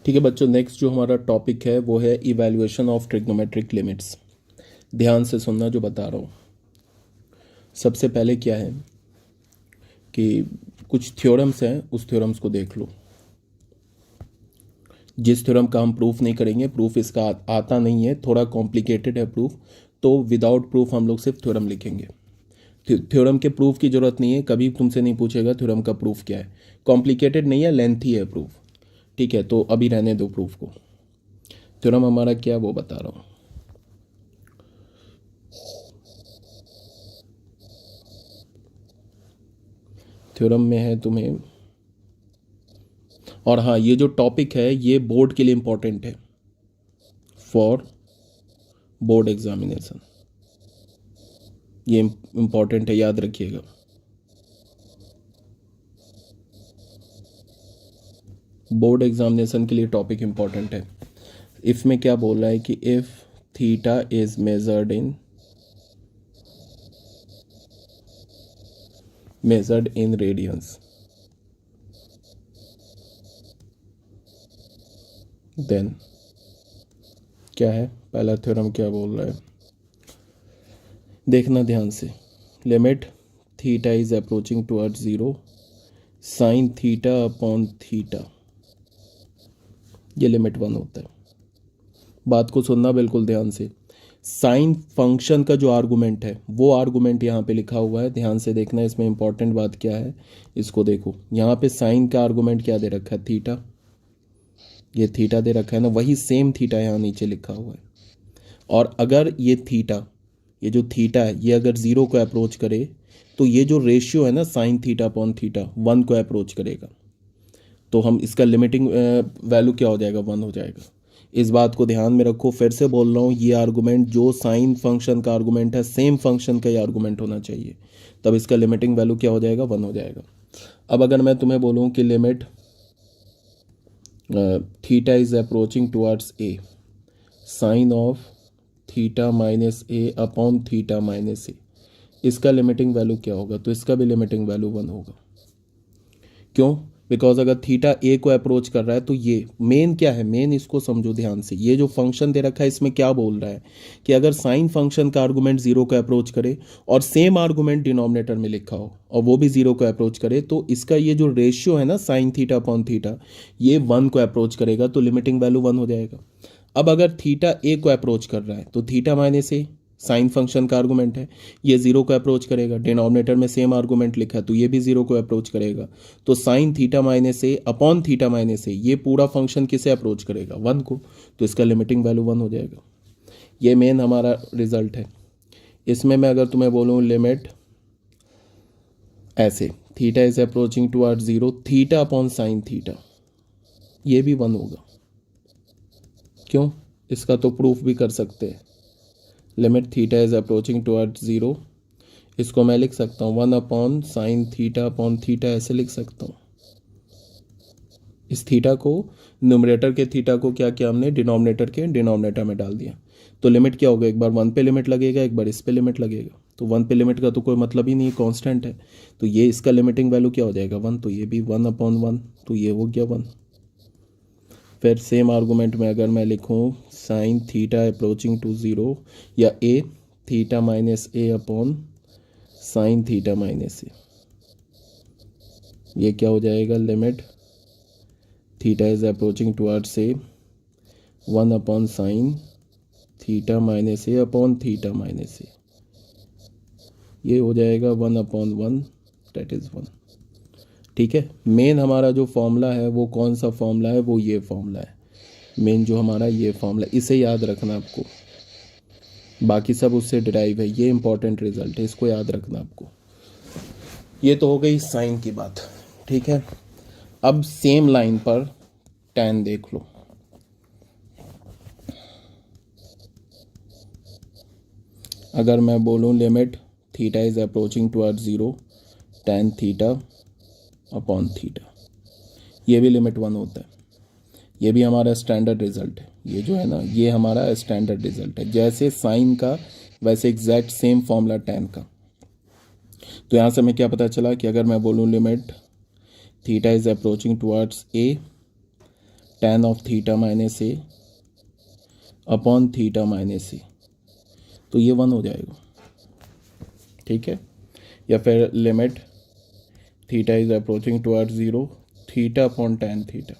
ठीक है बच्चों, नेक्स्ट जो हमारा टॉपिक है वो है इवैल्यूएशन ऑफ ट्रिग्नोमेट्रिक लिमिट्स। ध्यान से सुनना जो बता रहा हूँ। सबसे पहले क्या है कि कुछ थ्योरम्स हैं, उस थ्योरम्स को देख लो। जिस थ्योरम का हम प्रूफ नहीं करेंगे, प्रूफ इसका आता नहीं है, थोड़ा कॉम्प्लिकेटेड है प्रूफ, तो विदाउट प्रूफ हम लोग सिर्फ थ्योरम लिखेंगे। थ्योरम के प्रूफ की जरूरत नहीं है, कभी तुमसे नहीं पूछेगा थ्योरम का प्रूफ क्या है। कॉम्प्लिकेटेड नहीं है, लेंथी है प्रूफ। ठीक है, तो अभी रहने दो प्रूफ को। थ्योरम हमारा क्या है वो बता रहा हूँ। थ्योरम में है तुम्हें, और हाँ ये जो टॉपिक है ये बोर्ड के लिए इंपॉर्टेंट है, फॉर बोर्ड एग्जामिनेशन। ये इंपॉर्टेंट है, याद रखिएगा। बोर्ड एग्जामिनेशन के लिए टॉपिक इंपॉर्टेंट है। इफ में क्या बोल रहा है कि if theta is measured in radians, then क्या है, पहला थ्योरम क्या बोल रहा है देखना ध्यान से। Limit theta is approaching toward zero sine theta upon theta, ये लिमिट 1 होता है। बात को सुनना बिल्कुल ध्यान से। साइन फंक्शन का जो आर्गुमेंट है वो आर्गुमेंट यहाँ पे लिखा हुआ है, ध्यान से देखना। इसमें इंपॉर्टेंट बात क्या है, इसको देखो। यहाँ पे साइन का आर्गुमेंट क्या दे रखा है, थीटा। ये थीटा दे रखा है ना, वही सेम थीटा यहाँ नीचे लिखा हुआ है। और अगर ये थीटा, ये जो थीटा है ये अगर 0 को अप्रोच करे तो ये जो रेशियो है ना साइन थीटा अपॉन थीटा 1 को अप्रोच करेगा, तो हम इसका लिमिटिंग वैल्यू क्या हो जाएगा, 1 हो जाएगा। इस बात को ध्यान में रखो। फिर से बोल रहा हूँ, ये आर्गुमेंट जो साइन फंक्शन का आर्गुमेंट है सेम फंक्शन का ही आर्गुमेंट होना चाहिए, तब इसका लिमिटिंग वैल्यू क्या हो जाएगा, 1 हो जाएगा। अब अगर मैं तुम्हें बोलूँ कि limit theta is approaching towards A sine of theta minus A upon theta minus A, इसका लिमिटिंग वैल्यू क्या होगा, तो इसका भी लिमिटिंग वैल्यू 1 होगा। क्यों? बिकॉज अगर थीटा ए को अप्रोच कर रहा है तो ये मेन क्या है, मेन इसको समझो ध्यान से। ये जो फंक्शन दे रखा है इसमें क्या बोल रहा है कि अगर साइन फंक्शन का आर्गुमेंट 0 को अप्रोच करे और सेम आर्गुमेंट डिनोमिनेटर में लिखा हो और वो भी 0 को अप्रोच करे, तो इसका ये जो रेशियो है ना साइन थीटा अपॉन थीटा, ये 1 को अप्रोच करेगा, तो लिमिटिंग वैल्यू 1 हो जाएगा। अब अगर थीटा ए को अप्रोच कर रहा है तो थीटा माइनस ए साइन फंक्शन का आर्गुमेंट है, ये 0 को अप्रोच करेगा। डिनोमिनेटर में सेम आर्गुमेंट लिखा है तो ये भी 0 को अप्रोच करेगा। तो sign theta minus A upon theta minus A, ये पूरा फंक्शन किसे अप्रोच करेगा, 1 को, तो इसका लिमिटिंग वैल्यू 1 हो जाएगा। ये मेन हमारा रिजल्ट है। इसमें मैं अगर तुम्हें बोलूँ लिमिट ऐसे, theta is approaching toward 0 theta upon sine theta, ये भी 1 होगा। क्यों? इसका तो प्रूफ भी कर सकते हैं। Limit theta is approaching toward 0, इसको मैं लिख सकता हूँ 1 upon sine theta upon theta, ऐसे लिख सकता हूँ। इस थीटा को, न्यूमरेटर के थीटा को क्या किया हमने, डिनोमिनेटर के डिनोमिनेटर में डाल दिया। तो लिमिट क्या होगा, एक बार 1 पे लिमिट लगेगा, एक बार इस पे लिमिट लगेगा। तो 1 पे लिमिट का तो कोई मतलब ही नहीं है, कांस्टेंट है। तो ये इसका लिमिटिंग वैल्यू क्या हो जाएगा, 1, तो ये भी 1 अपॉन 1, तो ये हो गया 1। फिर सेम आर्गूमेंट में अगर मैं लिखूँ साइन थीटा अप्रोचिंग टू 0 या A theta minus A upon sine theta minus A, ये क्या हो जाएगा, limit theta is approaching towards A 1 upon sine theta minus A upon theta minus A, ये हो जाएगा 1 अपॉन 1, दैट इज़ 1। ठीक है, मेन हमारा जो फॉर्मूला है वो कौन सा फॉर्मूला है, वो ये फॉर्मूला है मेन जो हमारा, ये फॉर्मूला, इसे याद रखना आपको। बाकी सब उससे डिराइव है, ये इंपॉर्टेंट रिजल्ट है, इसको याद रखना आपको। ये तो हो गई साइन की बात। ठीक है, अब सेम लाइन पर tan देख लो। अगर मैं बोलूँ limit theta is approaching toward 0 tan theta upon theta, ये भी लिमिट 1 होता है। ये भी हमारा स्टैंडर्ड रिजल्ट है, ये जो है ना ये हमारा स्टैंडर्ड रिजल्ट है। जैसे साइन का वैसे एग्जैक्ट सेम फॉर्मूला tan का। तो यहाँ से हमें क्या पता चला कि अगर मैं बोलूँ limit theta is approaching towards A tan of theta minus A upon theta minus A, तो ये 1 हो जाएगा, ठीक है। या फिर limit theta is approaching towards 0 theta upon tan theta,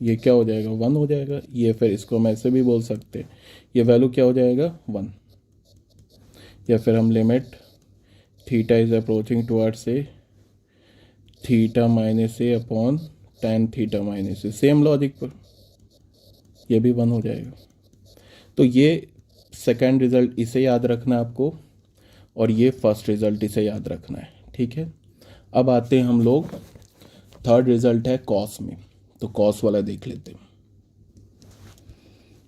ये क्या हो जाएगा 1 हो जाएगा। ये फिर इसको हम ऐसे भी बोल सकते हैं, ये वैल्यू क्या हो जाएगा 1। या फिर हम limit theta is approaching towards A theta minus A upon tan theta minus A, same logic पर ये भी 1 हो जाएगा। तो ये सेकेंड रिजल्ट इसे याद रखना है आपको, और ये फर्स्ट रिजल्ट इसे याद रखना है, ठीक है। अब आते हैं हम लोग, थर्ड रिजल्ट है कॉस में, तो कॉस वाला देख लेते हैं।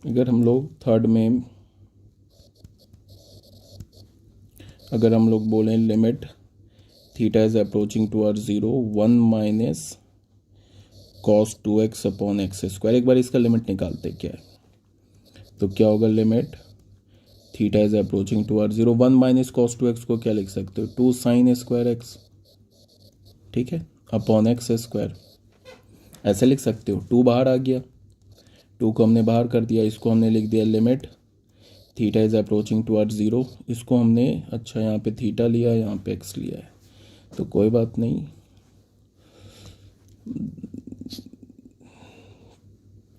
अगर हम लोग थर्ड में अगर हम लोग बोलें limit theta is approaching towards 0 1 minus cos 2x upon x square, एक बार इसका लिमिट निकालते क्या है, तो क्या होगा limit theta is approaching towards 0 1 minus cos 2x को क्या लिख सकते हो 2 साइन स्क्वायर एक्स, ठीक है, अपॉन एक्स स्क्वायर, ऐसे लिख सकते हो। 2 बाहर आ गया, 2 को हमने बाहर कर दिया, इसको हमने लिख दिया limit theta is approaching towards 0, इसको हमने अच्छा यहाँ पे थीटा लिया, यहाँ पे एक्स लिया है, तो कोई बात नहीं,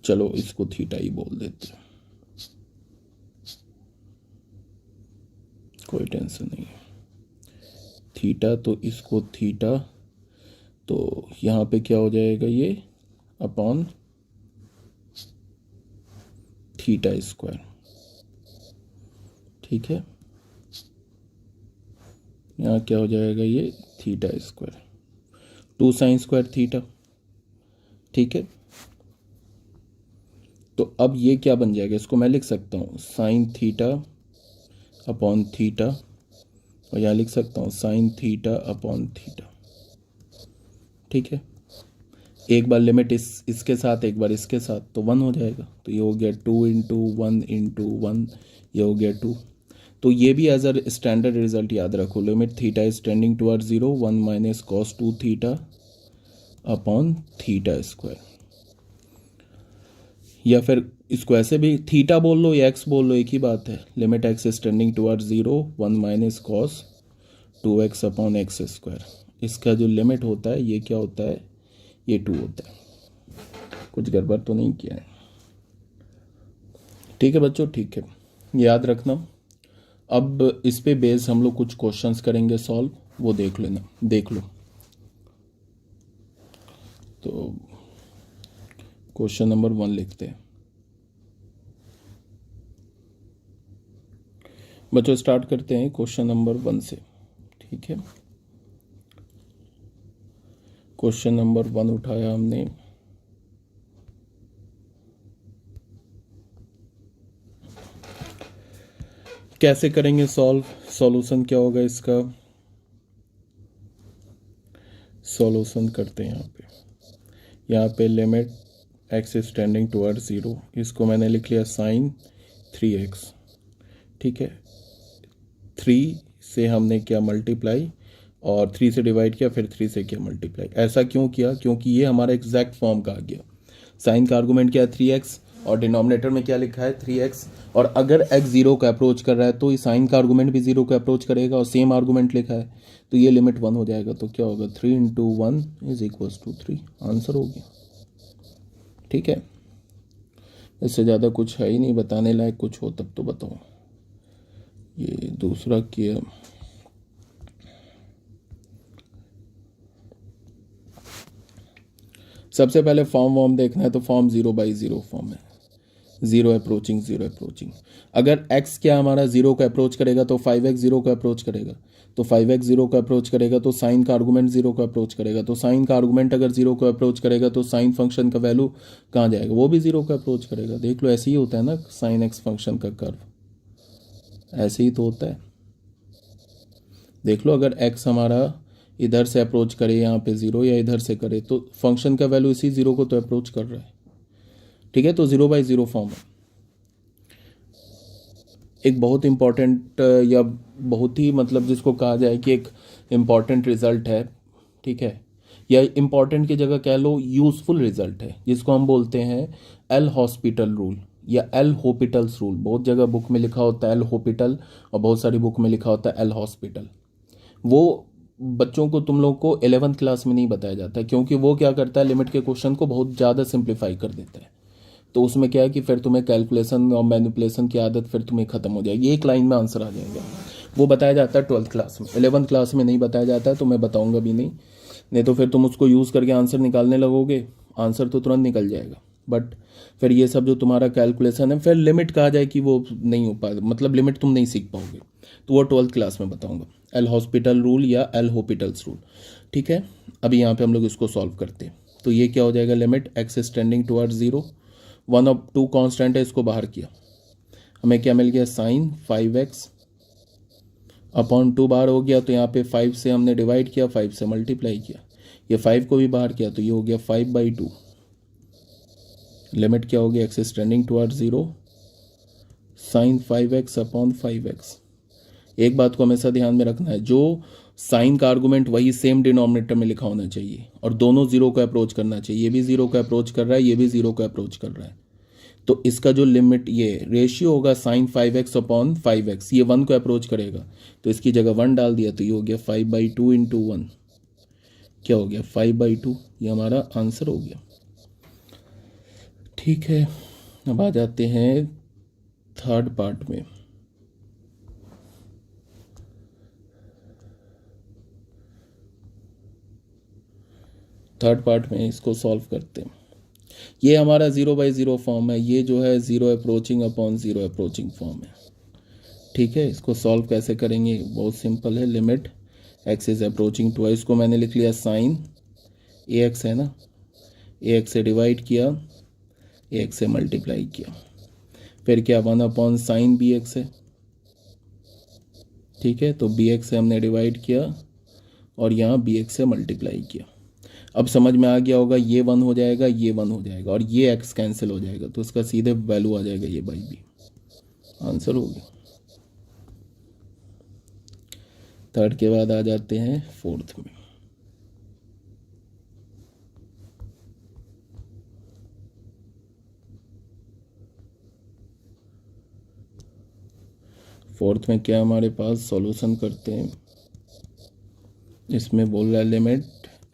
चलो इसको थीटा ही बोल देते हैं, कोई टेंशन नहीं है। थीटा तो इसको थीटा, तो यहाँ पे क्या हो जाएगा ये अपॉन थीटा स्क्वायर, ठीक है। यहाँ क्या हो जाएगा ये theta square 2 sine square theta, ठीक है। तो अब ये क्या बन जाएगा, इसको मैं लिख सकता हूँ साइन थीटा अपॉन थीटा, और यहाँ लिख सकता हूँ साइन थीटा अपॉन थीटा, ठीक है। एक बार लिमिट इसके साथ, एक बार इसके साथ, तो 1 हो जाएगा, तो ये हो गया 2 इंटू 1 इंटू 1, ये हो गया 2। तो ये भी एज अ स्टैंडर्ड रिजल्ट याद रखो, limit theta is tending towards 0 1 minus cos 2 theta upon theta square. या फिर इसको ऐसे भी थीटा बोल लो या एक्स बोल लो, एक ही बात है, limit x is tending towards 0 1 minus cos 2x upon x square, इसका जो लिमिट होता है ये क्या होता है, ये 2 होता है। कुछ गड़बड़ तो नहीं किया है, ठीक है बच्चों, ठीक है, याद रखना। अब इस पे बेस हम लोग कुछ क्वेश्चंस करेंगे सॉल्व, वो देख लेना, देख लो। तो क्वेश्चन नंबर 1 लिखते हैं बच्चों, स्टार्ट करते हैं क्वेश्चन नंबर 1 से, ठीक है। क्वेश्चन नंबर 1 उठाया हमने, कैसे करेंगे सॉल्व, सॉल्यूशन क्या होगा इसका, सॉल्यूशन करते हैं। यहाँ पे limit x is tending towards 0, इसको मैंने लिख लिया साइन 3x, ठीक है। 3 से हमने किया मल्टीप्लाई, और 3 से डिवाइड किया, फिर 3 से किया मल्टीप्लाई। ऐसा क्यों किया, क्योंकि ये हमारा एग्जैक्ट फॉर्म का आ गया। साइन का आर्गूमेंट क्या है 3x, और डिनोमिनेटर में क्या लिखा है 3x, और अगर x 0 का अप्रोच कर रहा है तो साइन का आर्गूमेंट भी 0 का अप्रोच करेगा, और सेम आर्गूमेंट लिखा है, तो ये लिमिट 1 हो जाएगा। तो क्या होगा 3 into 1 is equals to 3, answer हो गया, ठीक है। इससे ज़्यादा कुछ है ही नहीं, बताने लायक कुछ हो तब तो बताओ। ये दूसरा किया, सबसे पहले फॉर्म वॉर्म देखना है, तो फॉर्म 0/0 फॉर्म है, 0 अप्रोचिंग 0 अप्रोचिंग। अगर x क्या हमारा 0 का अप्रोच करेगा तो 5x 0 का अप्रोच करेगा, तो 5x 0 का अप्रोच करेगा तो साइन का आर्गूमेंट 0 का अप्रोच करेगा, तो साइन का आर्गूमेंट अगर 0 का अप्रोच करेगा तो साइन फंक्शन का वैल्यू कहाँ जाएगा, वो भी 0 का अप्रोच करेगा। देख लो ऐसे ही होता है ना साइन एक्स फंक्शन का कर्व, ऐसे ही तो होता है। देख लो अगर x हमारा इधर से अप्रोच करे यहाँ पे 0, या इधर से करे, तो फंक्शन का वैल्यू इसी 0 को तो अप्रोच कर रहा है, ठीक है। तो 0/0 फॉर्म है। एक बहुत इम्पॉर्टेंट या बहुत ही मतलब जिसको कहा जाए कि एक इम्पॉर्टेंट रिजल्ट है, ठीक है, या इम्पॉर्टेंट की जगह कह लो यूजफुल रिजल्ट है, जिसको हम बोलते हैं एल हॉस्पिटल रूल या एल हॉपिटल्स रूल। बहुत जगह बुक में लिखा होता है एल हॉपिटल और बहुत सारी बुक में लिखा होता है एल हॉस्पिटल। वो बच्चों को, तुम लोग को 11th क्लास में नहीं बताया जाता है, क्योंकि वो क्या करता है, लिमिट के क्वेश्चन को बहुत ज़्यादा सिंप्लीफाई कर देता है। तो उसमें क्या है कि फिर तुम्हें कैलकुलेशन और मैनिपुलेशन की आदत फिर तुम्हें खत्म हो जाएगी, एक लाइन में आंसर आ जाएगा। वो बताया जाता है 12th क्लास में, 11th क्लास में नहीं बताया जाता है, तो मैं बताऊंगा भी नहीं। नहीं तो फिर तुम उसको यूज़ करके आंसर निकालने लगोगे, आंसर तो तुरंत निकल जाएगा, बट फिर ये सब जो तुम्हारा कैलकुलेशन है, फिर लिमिट कहा जाए कि वो नहीं हो पाएगा, मतलब लिमिट तुम नहीं सीख पाओगे। तो वो 12th क्लास में बताऊंगा, एल हॉस्पिटल रूल या एल हॉपिटल्स रूल। ठीक है, अभी यहाँ पे हम लोग इसको सॉल्व करते हैं। तो ये क्या हो जाएगा, limit x is tending towards 0, 1 और 2 कांस्टेंट है, इसको बाहर किया, हमें क्या मिल गया, साइन 5x अपॉन 2 बाहर हो गया, तो यहाँ पे 5 से हमने डिवाइड किया, 5 से मल्टीप्लाई किया, ये 5 को भी बाहर किया, तो ये हो गया 5/2। लिमिट क्या हो गया, x is tending towards 0, sine 5x upon 5x। एक बात को हमेशा ध्यान में रखना है, जो साइन का आर्गूमेंट वही सेम डिनोमिनेटर में लिखा होना चाहिए, और दोनों जीरो को अप्रोच करना चाहिए। ये भी जीरो को अप्रोच कर रहा है, ये भी जीरो को अप्रोच कर रहा है। तो इसका जो लिमिट, ये रेशियो होगा साइन 5x अपॉन 5x, ये 1 को अप्रोच करेगा, तो इसकी जगह 1 डाल दिया, तो ये हो गया 5/2 इंटू 1, क्या हो गया 5/2, ये हमारा आंसर हो गया। ठीक है, अब आ जाते हैं थर्ड पार्ट में। थर्ड पार्ट में इसको सॉल्व करते हैं। ये हमारा 0/0 फॉर्म है, ये जो है 0 अप्रोचिंग अपॉन 0 अप्रोचिंग फॉर्म है। ठीक है, इसको सॉल्व कैसे करेंगे, बहुत सिंपल है। Limit x is approaching to, इसको मैंने लिख लिया साइन ए एक्स है ना, ए एक्स से डिवाइड किया, ए एक्स से मल्टीप्लाई किया, फिर क्या 1 अपॉन साइन बी एक्स है। ठीक है, तो बी एक्स से हमने डिवाइड किया और यहाँ बी एक्स से मल्टीप्लाई किया। अब समझ में आ गया होगा, ये 1 हो जाएगा, ये 1 हो जाएगा, और ये एक्स कैंसिल हो जाएगा, तो इसका सीधे वैल्यू आ जाएगा ये बाई बी, आंसर हो गया। थर्ड के बाद आ जाते हैं फोर्थ में। फोर्थ में क्या हमारे पास, सॉल्यूशन करते हैं। इसमें बोल रहा है limit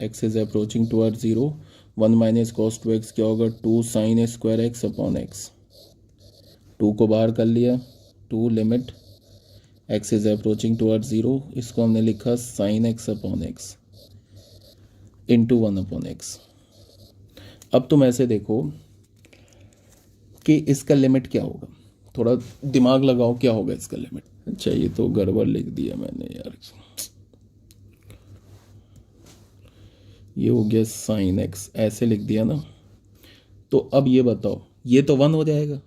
x is approaching toward 0, 1 minus cos 2x क्या होगा, 2 sine square x upon x. 2 को बाहर कर लिया, 2 limit x is approaching toward 0, इसको हमने लिखा sine x upon x into 1 upon x. अब तुम ऐसे देखो कि इसका लिमिट क्या होगा, थोड़ा दिमाग लगाओ, क्या होगा इसका लिमिट। अच्छा, ये तो गड़बड़ लिख दिया मैंने यार, ये हो गया साइन एक्स, ऐसे लिख दिया ना। तो अब ये बताओ, ये तो 1 हो जाएगा,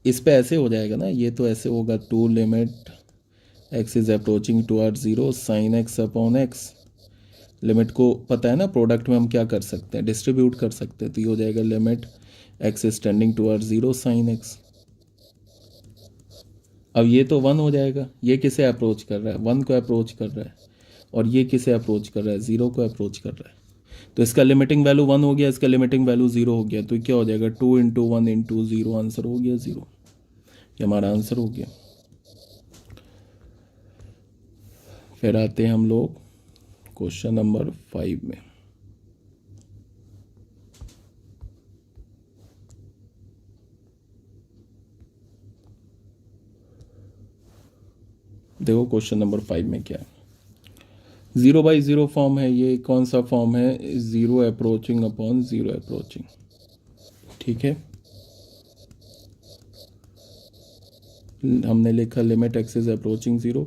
इस पे ऐसे हो जाएगा ना, ये तो ऐसे होगा 2 limit x is approaching toward 0 sine x upon x. Limit को पता है ना, प्रोडक्ट में हम क्या कर सकते हैं, डिस्ट्रीब्यूट कर सकते हैं, तो ये हो जाएगा limit x is tending toward 0 sine x. अब ये तो 1 हो जाएगा, ये किसे अप्रोच कर रहा है, 1 को अप्रोच कर रहा है, और ये किसे अप्रोच कर रहा है, 0 को अप्रोच कर रहा है। तो इसका लिमिटिंग वैल्यू 1 हो गया, इसका लिमिटिंग वैल्यू 0 हो गया, तो क्या हो जाएगा 2 इंटू 1 इंटू 0, आंसर हो गया 0, ये हमारा आंसर हो गया। फिर आते हैं हम लोग क्वेश्चन नंबर 5 में। देखो क्वेश्चन नंबर 5 में क्या है, 0/0 फॉर्म है, ये कौन सा फॉर्म है, 0 अप्रोचिंग अपॉन 0 अप्रोचिंग। ठीक है, हमने लिखा limit x is approaching 0,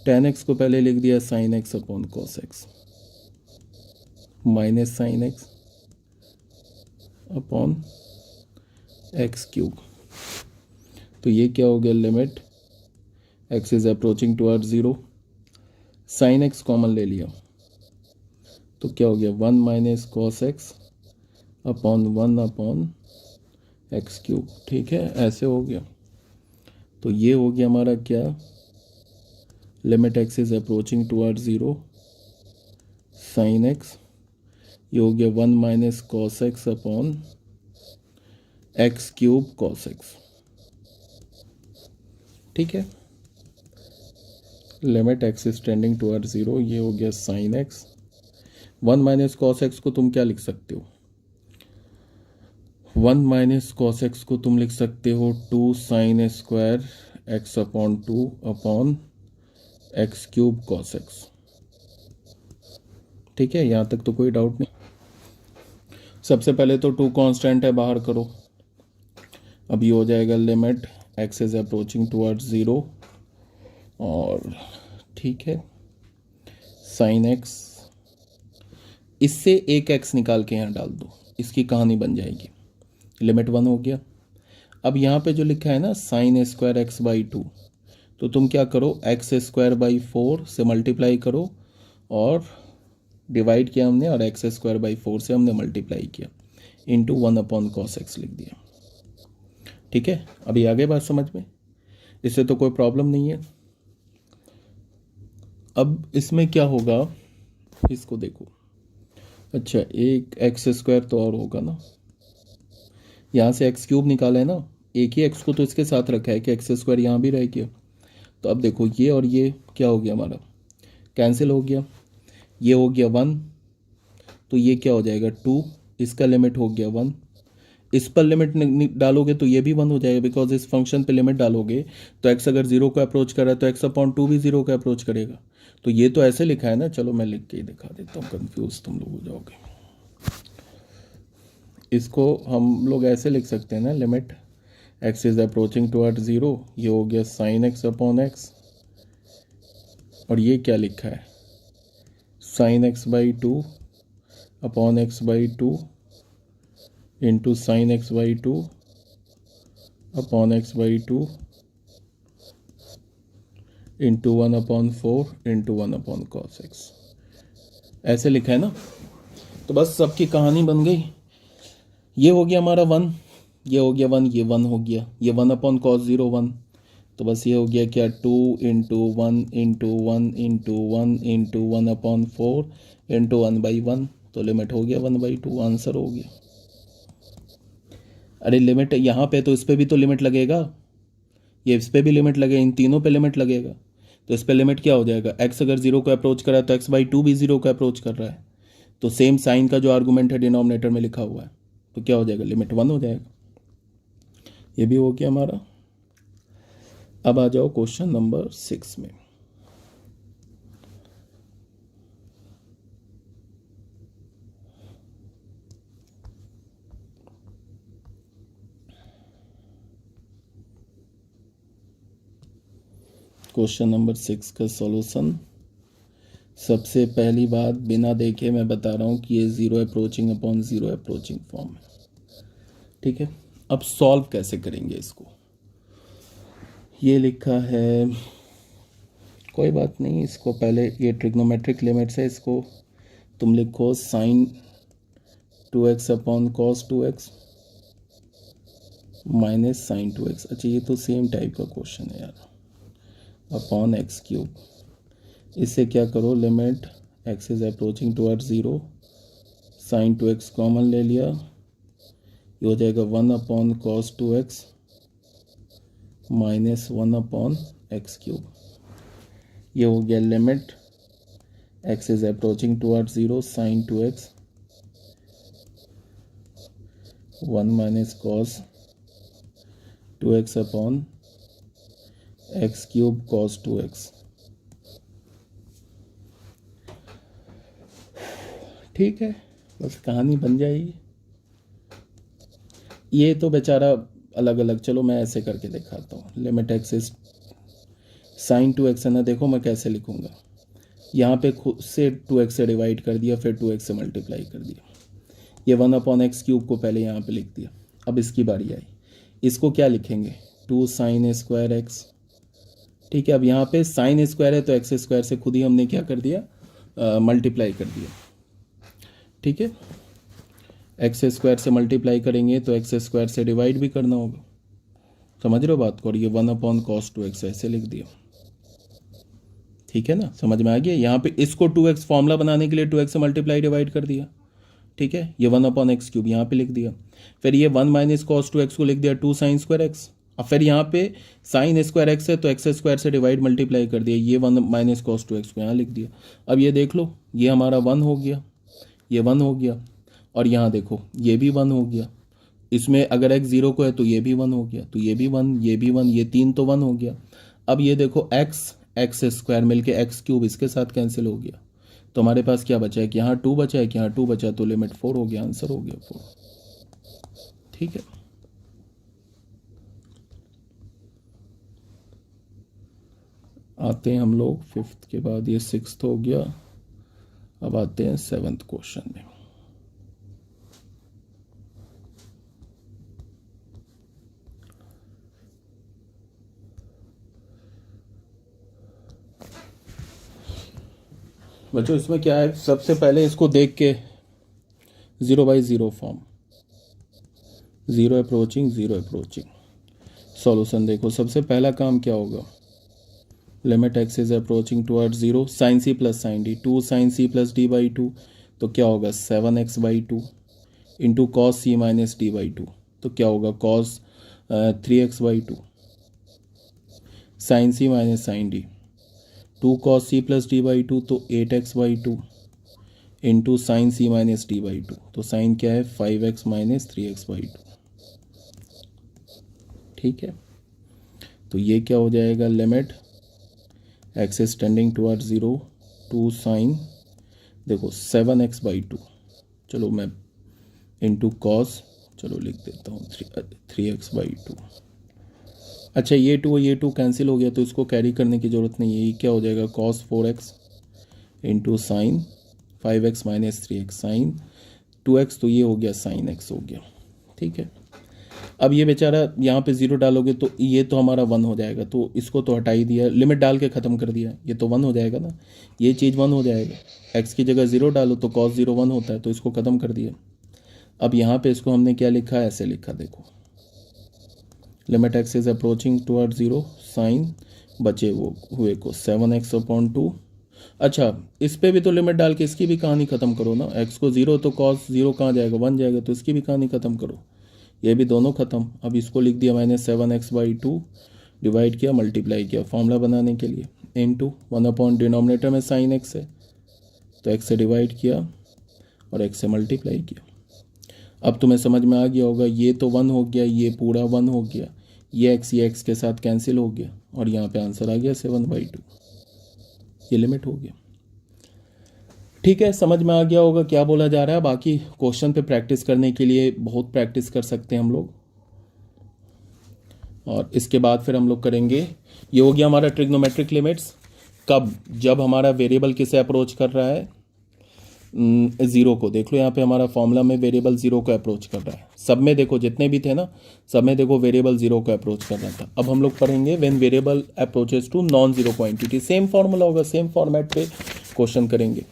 tan x को पहले लिख दिया sine x upon cos x, minus sine x upon x cube. तो ये क्या हो गया, limit x is approaching toward 0, sine x common ले लिया, तो क्या हो गया 1 minus cos x upon 1 upon x cube. ठीक है, ऐसे हो गया। तो ये हो गया हमारा क्या, limit x is approaching toward 0 sine x ये हो गया 1 minus cos x upon x cube cos x. ठीक है, limit x is tending toward 0, ये हो गया sine x. 1 minus cos x को तुम क्या लिख सकते हो? 1 माइनस कॉस एक्स को तुम लिख सकते हो 2 sine square x upon 2 upon x cube cos x. ठीक है, यहाँ तक तो कोई डाउट नहीं। सबसे पहले तो 2 कांस्टेंट है, बाहर करो। अब ये हो जाएगा limit x is approaching towards 0 और ठीक है साइन एक्स, इससे एक एक्स निकाल के यहाँ डाल दो, इसकी कहानी बन जाएगी। लिमिट 1 हो गया। अब यहाँ पे जो लिखा है ना साइन स्क्वायर एक्स बाई 2, तो तुम क्या करो एक्स स्क्वायर बाई 4 से मल्टीप्लाई करो और डिवाइड किया हमने, और एक्स स्क्वायर बाई 4 से हमने मल्टीप्लाई किया, इंटू 1 अपॉन कॉस एक्स लिख दिया। ठीक है, अभी आगे बात समझ में, इससे तो कोई प्रॉब्लम नहीं है। अब इसमें क्या होगा, इसको देखो। अच्छा, एक एक्स स्क्वायर तो और होगा ना, यहाँ से एक्स क्यूब निकाला है ना, एक ही एक्स को तो इसके साथ रखा है कि एक्स स्क्वायर यहाँ भी रह गया। तो अब देखो ये और ये क्या हो गया, हमारा कैंसिल हो गया। ये हो गया 1, तो ये क्या हो जाएगा 2, इसका लिमिट हो गया 1। इस पर लिमिट डालोगे तो ये भी 1 हो जाएगा, बिकॉज इस फंक्शन पे लिमिट डालोगे तो x अगर 0 को अप्रोच कर रहा है तो x अपॉन 2 भी 0 को अप्रोच करेगा। तो ये तो ऐसे लिखा है ना, चलो मैं लिख के ही दिखा देता हूँ, कंफ्यूज तुम लोग हो जाओगे। इसको हम लोग ऐसे लिख सकते हैं ना, limit x is approaching toward 0, ये हो गया साइन एक्स अपॉन एक्स, और ये क्या लिखा है sine x by 2 upon x by 2 into sine x by 2 upon x by 2 into 1 upon 4 into 1 upon cos x, ऐसे लिखा है ना। तो बस सबकी कहानी बन गई। ये हो गया हमारा 1, ये हो गया 1, ये 1 हो गया, ये 1 अपॉन कॉस 0 1, तो बस ये हो गया क्या 2 into 1 into 1 into 1 into 1 upon 4 into 1 by 1, तो लिमिट हो गया 1 बाई 2, आंसर हो गया। अरे लिमिट यहाँ पे, तो इस पे भी तो लिमिट लगेगा, ये इस पे भी लिमिट लगेगा, इन तीनों पे लिमिट लगेगा। तो इस पे लिमिट क्या हो जाएगा, x अगर 0 को अप्रोच कर रहा है तो x बाई 2 भी 0 को अप्रोच कर रहा है, तो सेम साइन का जो आर्गूमेंट है डिनोमिनेटर में लिखा हुआ है, तो क्या हो जाएगा, लिमिट 1 हो जाएगा। ये भी हो गया हमारा। अब आ जाओ क्वेश्चन नंबर 6 में। क्वेश्चन नंबर 6 का सॉल्यूशन। सबसे पहली बात, बिना देखे मैं बता रहा हूँ कि ये 0 अप्रोचिंग अपॉन 0 अप्रोचिंग फॉर्म है। ठीक है, अब सॉल्व कैसे करेंगे इसको, ये लिखा है, कोई बात नहीं, इसको पहले ये ट्रिग्नोमेट्रिक लिमिट्स है, इसको तुम लिखो sine 2x upon cos 2x minus sine 2x। अच्छा, ये तो सेम टाइप का क्वेश्चन है यार, अपॉन एक्स क्यूब। इससे क्या करो, limit x is approaching toward 0, sine 2x common ले लिया, ये हो जाएगा 1 upon cos 2x minus 1 upon x cube. ये हो गया limit x is approaching toward 0, sine 2x 1 minus cos 2x upon x cube cos 2x। ठीक है, बस कहानी बन जाएगी। ये तो बेचारा अलग अलग, चलो मैं ऐसे करके दिखाता हूँ। Limit x is sine 2x है ना, देखो मैं कैसे लिखूँगा, यहाँ पे खुद से 2x से डिवाइड कर दिया, फिर 2x से मल्टीप्लाई कर दिया, ये 1 अपॉन एक्स क्यूब को पहले यहाँ पे लिख दिया। अब इसकी बारी आई, इसको क्या लिखेंगे, 2 साइन स्क्वायर एक्स। ठीक है, अब यहाँ पे साइन स्क्वायर है तो एक्स स्क्वायर से खुद ही हमने क्या कर दिया, मल्टीप्लाई कर दिया। ठीक है, एक्स स्क्वायर से मल्टीप्लाई करेंगे तो एक्स स्क्वायर से डिवाइड भी करना होगा, समझ रहे हो बात को, और ये 1 अपॉन कॉस 2x ऐसे लिख दिया। ठीक है ना, समझ में आ गया। यहाँ पे इसको 2x फॉर्मूला बनाने के लिए 2x से मल्टीप्लाई डिवाइड कर दिया, ठीक है, ये 1/x³ यहाँ पे लिख दिया, फिर ये 1 माइनस कॉस 2x को लिख दिया 2 साइन स्क्वायर एक्स। अब फिर यहाँ पे साइन स्क्वायर एक्स है तो एक्स स्क्वायर से डिवाइड मल्टीप्लाई कर दिया, ये 1 माइनस कॉस 2x को यहाँ लिख दिया। अब ये देख लो, ये हमारा 1 हो गया, ये 1 हो गया, और यहाँ देखो ये भी 1 हो गया। इसमें अगर x 0 को है तो ये भी 1 हो गया, तो ये भी 1, ये भी 1, ये 3 तो 1 हो गया। अब ये देखो एक्स स्क्वायर मिल के x³ इसके साथ कैंसिल हो गया, तो हमारे पास क्या बचा है कि यहाँ 2 बचा है, कि यहाँ 2 बचा, तो लिमिट 4 हो गया, आंसर हो गया 4। ठीक है, आते हैं हम लोग 5th के बाद, ये 6th हो गया। अब आते हैं 7th क्वेश्चन में। बच्चों इसमें क्या है, सबसे पहले इसको देख के 0/0 फॉर्म, 0 अप्रोचिंग 0 अप्रोचिंग सॉल्यूशन देखो। सबसे पहला काम क्या होगा, limit x is approaching towards 0, sine C plus sine D, 2 sine C plus d/2, तो क्या होगा 7x/2 इंटू कॉस सी माइनस d/2, तो क्या होगा cos 3x/2, sine C minus sine D, 2 cos C plus d/2 तो 8x/2 into sine C minus d/2, तो sign क्या है 5x माइनस 3x/2। ठीक है, तो ये क्या हो जाएगा, limit x is tending towards 0, 2 sine देखो 7x/2, चलो मैं इंटू कॉस, चलो लिख देता हूँ 3x/2। अच्छा ये 2 कैंसिल हो गया, तो इसको कैरी करने की ज़रूरत नहीं है, ये क्या हो जाएगा cos 4x into sine 5x minus 3x, sine 2x, तो ये हो गया साइन x हो गया। ठीक है, अब ये बेचारा यहाँ पे 0 डालोगे तो ये तो हमारा 1 हो जाएगा, तो इसको तो हटा ही दिया, लिमिट डाल के ख़त्म कर दिया, ये तो 1 हो जाएगा ना, ये चीज़ 1 हो जाएगा। x की जगह 0 डालो तो cos 0 1 होता है, तो इसको ख़त्म कर दिया। अब यहाँ पे इसको हमने क्या लिखा है, ऐसे लिखा देखो, limit x is approaching toward 0, sine बचे वो हुए को 7x/2। अच्छा इस पे भी तो लिमिट डाल के इसकी भी कहानी ख़त्म करो ना, x को 0 तो cos 0 कहाँ जाएगा 1 जाएगा, तो इसकी भी कहानी ख़त्म करो, ये भी दोनों ख़त्म। अब इसको लिख दिया मैंने 7x/2, डिवाइड किया मल्टीप्लाई किया फॉर्मूला बनाने के लिए, इनटू 1 डिनोमिनेटर में साइन x है तो x से डिवाइड किया और x से मल्टीप्लाई किया। अब तुम्हें समझ में आ गया होगा, ये तो 1 हो गया, ये पूरा 1 हो गया, ये x के साथ कैंसिल हो गया, और यहाँ पे आंसर आ गया 7/2, ये लिमिट हो गया। ठीक है, समझ में आ गया होगा क्या बोला जा रहा है। बाकी क्वेश्चन पे प्रैक्टिस करने के लिए बहुत प्रैक्टिस कर सकते हैं हम लोग, और इसके बाद फिर हम लोग करेंगे, ये हो गया हमारा ट्रिग्नोमेट्रिक लिमिट्स, कब, जब हमारा वेरिएबल किसे अप्रोच कर रहा है, 0 को। देख लो यहाँ पे हमारा फॉर्मूला में वेरिएबल 0 को अप्रोच कर रहा है, सब में देखो जितने भी थे ना, सब में देखो वेरिएबल 0 को अप्रोच कर रहा था। अब हम लोग पढ़ेंगे when variable approaches to non zero quantity, same formula होगा, सेम फॉर्मेट पे क्वेश्चन करेंगे।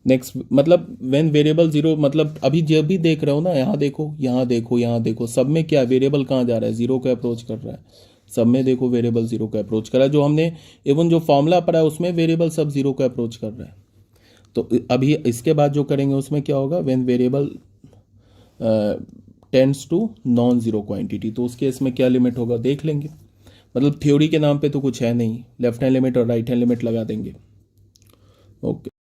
नेक्स्ट मतलब व्हेन वेरिएबल 0, मतलब अभी जब भी देख रहे हो ना, यहाँ देखो यहाँ देखो यहाँ देखो, सब में क्या वेरिएबल कहाँ जा रहा है, 0 को अप्रोच कर रहा है, सब में देखो वेरिएबल 0 को अप्रोच कर रहा है। जो हमने इवन जो फॉर्मूला पढ़ा है उसमें वेरिएबल सब 0 को अप्रोच कर रहा है। तो अभी इसके बाद जो करेंगे उसमें क्या होगा, when variable tends to non zero quantity, तो उस केस में क्या लिमिट होगा देख लेंगे। मतलब थ्योरी के नाम पे तो कुछ है नहीं, लेफ्ट हैंड लिमिट और राइट हैंड लिमिट लगा देंगे। ओके।